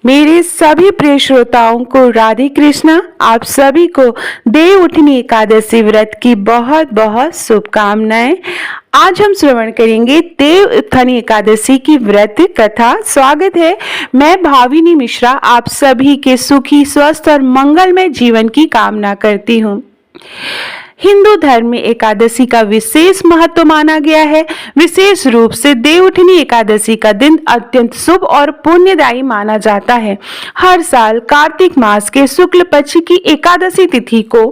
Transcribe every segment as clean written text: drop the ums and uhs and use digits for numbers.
मेरे सभी प्रिय श्रोताओं को राधे कृष्णा। आप सभी को देव उठनी एकादशी व्रत की बहुत बहुत शुभकामनाएं। आज हम श्रवण करेंगे देव उत्थानी एकादशी की व्रत कथा। स्वागत है, मैं भाविनी मिश्रा आप सभी के सुखी, स्वस्थ और मंगलमय जीवन की कामना करती हूँ। हिंदू धर्म में एकादशी का विशेष महत्व माना गया है। विशेष रूप से देवउठनी एकादशी का दिन अत्यंत शुभ और पुण्यदायी माना जाता है। हर साल कार्तिक मास के शुक्ल पक्ष की एकादशी तिथि को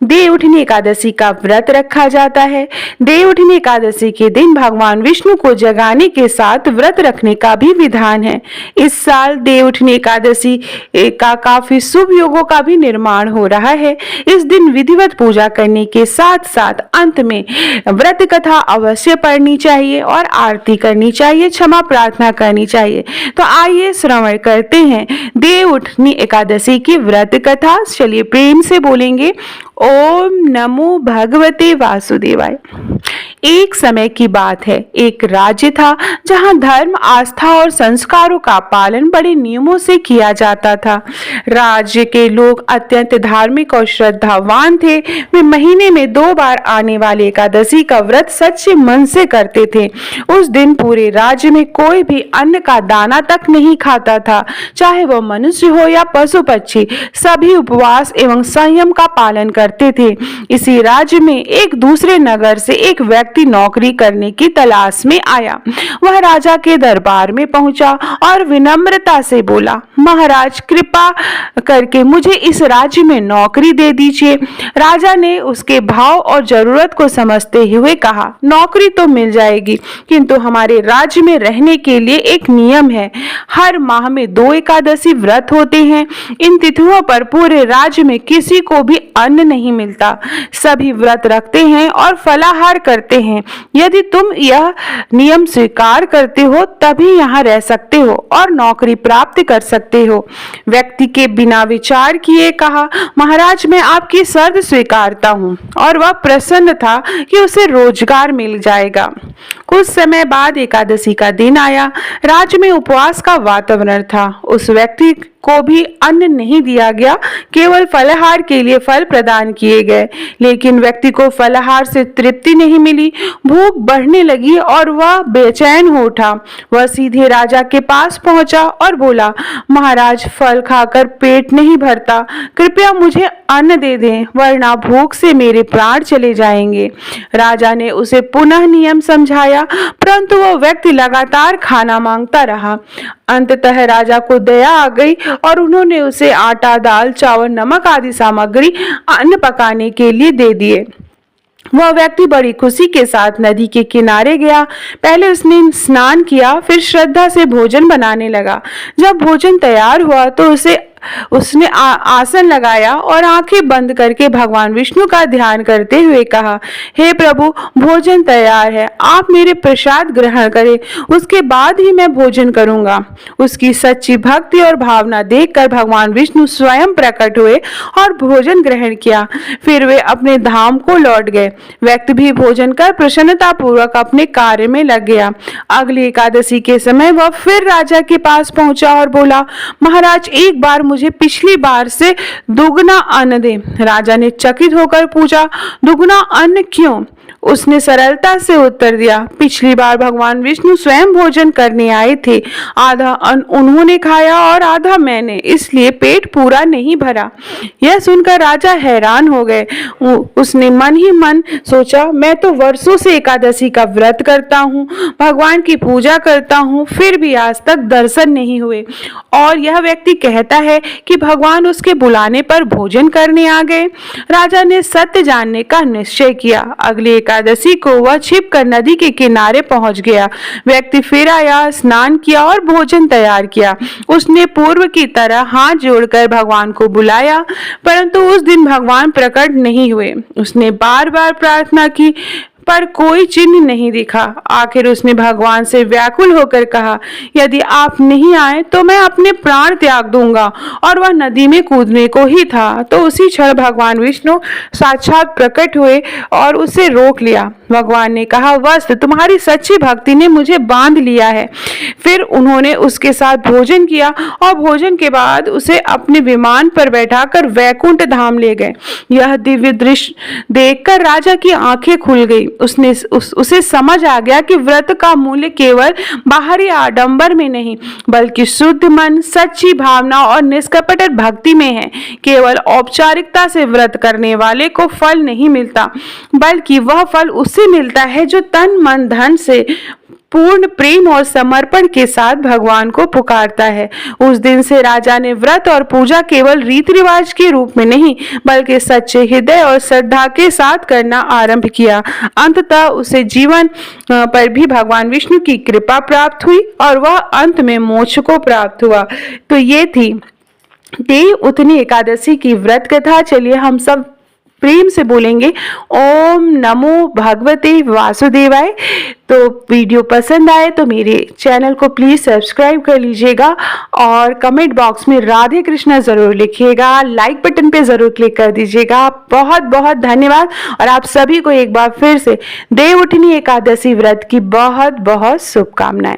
देवउठनी एकादशी का व्रत रखा जाता है। देवउठनी एकादशी के दिन भगवान विष्णु को जगाने के साथ व्रत रखने का भी विधान है। इस साल देवउठनी एकादशी का काफी शुभ योगों का भी निर्माण हो रहा है। इस दिन विधिवत पूजा करने के साथ साथ अंत में व्रत कथा अवश्य पढ़नी चाहिए और आरती करनी चाहिए, क्षमा प्रार्थना करनी चाहिए। तो आइए श्रवण करते हैं देवउठनी एकादशी की व्रत कथा। चलिए प्रेम से बोलेंगे ओम नमो भगवते वासुदेवाय। एक समय की बात है, एक राज्य था जहां धर्म, आस्था और संस्कारों का पालन बड़े नियमों से किया जाता था। राज्य के लोग अत्यंत धार्मिक और श्रद्धावान थे। वे महीने में 2 बार आने वाले एकादशी का व्रत सच्चे मन से करते थे। उस दिन पूरे राज्य में कोई भी अन्न का दाना तक नहीं खाता था, चाहे वह मनुष्य हो या पशु पक्षी। सभी उपवास एवं संयम का पालन करते थे। इसी राज्य में एक दूसरे नगर से एक व्यक्ति नौकरी करने की तलाश में आया। वह राजा के दरबार में पहुंचा और विनम्रता से बोला, महाराज कृपा करके मुझे इस राज्य में नौकरी दे दीजिए। राजा ने उसके भाव और जरूरत को समझते हुए कहा, नौकरी तो मिल जाएगी, किंतु हमारे राज्य में रहने के लिए एक नियम है। हर माह में 2 एकादशी व्रत होते हैं। इन तिथियों पर पूरे राज्य में किसी को भी अन्न नहीं मिलता। सभी व्रत रखते हैं और फलाहार करते हैं। यदि तुम यह नियम स्वीकार करते हो तभी यहाँ रह सकते हो और नौकरी प्राप्त कर सकते हो। व्यक्ति के बिना विचार किए कहा, महाराज मैं आपकी शर्त स्वीकारता हूँ, और वह प्रसन्न था कि उसे रोजगार मिल जाएगा। कुछ समय बाद एकादशी का दिन आया। राज्य में उपवास का वातावरण था। उस व्यक्ति को भी अन्न नहीं दिया गया, केवल फलाहार के लिए फल प्रदान किए गए। लेकिन व्यक्ति को फलाहार से तृप्ति नहीं मिली। भूख बढ़ने लगी और वह बेचैन हो उठा। वह सीधे राजा के पास पहुंचा और बोला, महाराज फल खाकर पेट नहीं भरता, कृपया मुझे अन्न दे दें, वरना भूख से मेरे प्राण चले जाएंगे। राजा ने उसे पुनः नियम समझाया, परंतु वह व्यक्ति लगातार खाना मांगता रहा। अंततः राजा को दया आ गई और उन्होंने उसे आटा, दाल, चावल, नमक आदि सामग्री अन्न पकाने के लिए दे दिए। वह व्यक्ति बड़ी खुशी के साथ नदी के किनारे गया। पहले उसने स्नान किया, फिर श्रद्धा से भोजन बनाने लगा। जब भोजन तैयार हुआ तो उसने आसन लगाया और आंखें बंद करके भगवान विष्णु का ध्यान करते हुए कहा, हे प्रभु भोजन तैयार है, आप मेरे प्रसाद ग्रहण करें, उसके बाद ही मैं भोजन करूंगा। उसकी सच्ची भक्ति और भावना देखकर भगवान विष्णु स्वयं प्रकट हुए और भोजन ग्रहण किया। फिर वे अपने धाम को लौट गए। व्यक्ति भी भोजन कर प्रसन्नता पूर्वक अपने कार्य में लग गया। अगली एकादशी के समय वह फिर राजा के पास पहुंचा और बोला, महाराज एक बार मुझे पिछली बार से दुगना अन्न दे। राजा ने चकित होकर पूछा, दुगना अन्न क्यों? उसने सरलता से उत्तर दिया, पिछली बार भगवान विष्णु स्वयं भोजन करने आए थे, आधा अन्न उन्होंने खाया और आधा मैंने, इसलिए पेट पूरा नहीं भरा। यह सुनकर राजा हैरान हो गए। उसने मन ही मन सोचा, मैं तो वर्षों से एकादशी का व्रत करता हूँ, भगवान की पूजा करता हूँ, फिर भी आज तक दर्शन नहीं हुए, और यह व्यक्ति कहता है कि भगवान उसके बुलाने पर भोजन करने आ गए। राजा ने सत्य जानने का निश्चय किया। अगली एकादशी को वह छिपकर नदी के किनारे पहुंच गया। व्यक्ति फिर आया, स्नान किया और भोजन तैयार किया। उसने पूर्व की तरह हाथ जोड़कर भगवान को बुलाया, परंतु उस दिन भगवान प्रकट नहीं हुए। उसने बार बार प्रार्थना की, पर कोई चिन्ह नहीं दिखा। आखिर उसने भगवान से व्याकुल होकर कहा, यदि आप नहीं आए तो मैं अपने प्राण त्याग दूंगा। और वह नदी में कूदने को ही था तो उसी क्षण भगवान विष्णु साक्षात प्रकट हुए और उसे रोक लिया। भगवान ने कहा, वस्त, तुम्हारी सच्ची भक्ति ने मुझे बांध लिया है। फिर उन्होंने उसके साथ भोजन किया और भोजन के बाद उसे अपने विमान पर बैठाकर वैकुंठ धाम ले गए। यह दिव्य दृश्य देखकर राजा की आंखें खुल गई। उसे समझ आ गया कि व्रत का मूल्य केवल बाहरी आडंबर में नहीं बल्कि शुद्ध मन, सच्ची भावना और निष्कपट भक्ति में है। केवल औपचारिकता से व्रत करने वाले को फल नहीं मिलता बल्कि वह फल उसे मिलता है जो तन मन धन से पूर्ण प्रेम और समर्पण के साथ भगवान को पुकारता है। उस दिन से राजा ने व्रत और पूजा केवल रीति रिवाज के रूप में नहीं बल्कि सच्चे हृदय और श्रद्धा के साथ करना आरंभ किया। अंततः उसे जीवन पर भी भगवान विष्णु की कृपा प्राप्त हुई और वह अंत में मोक्ष को प्राप्त हुआ। तो ये थी देव उठनी एकादशी की व्रत कथा। चलिए हम सब प्रेम से बोलेंगे, ओम नमो भगवते वासुदेवाय। तो वीडियो पसंद आए तो मेरे चैनल को प्लीज सब्सक्राइब कर लीजिएगा और कमेंट बॉक्स में राधे कृष्णा जरूर लिखिएगा। लाइक बटन पे जरूर क्लिक कर दीजिएगा। बहुत बहुत धन्यवाद और आप सभी को एक बार फिर से देव उठनी एकादशी व्रत की बहुत बहुत शुभकामनाएं।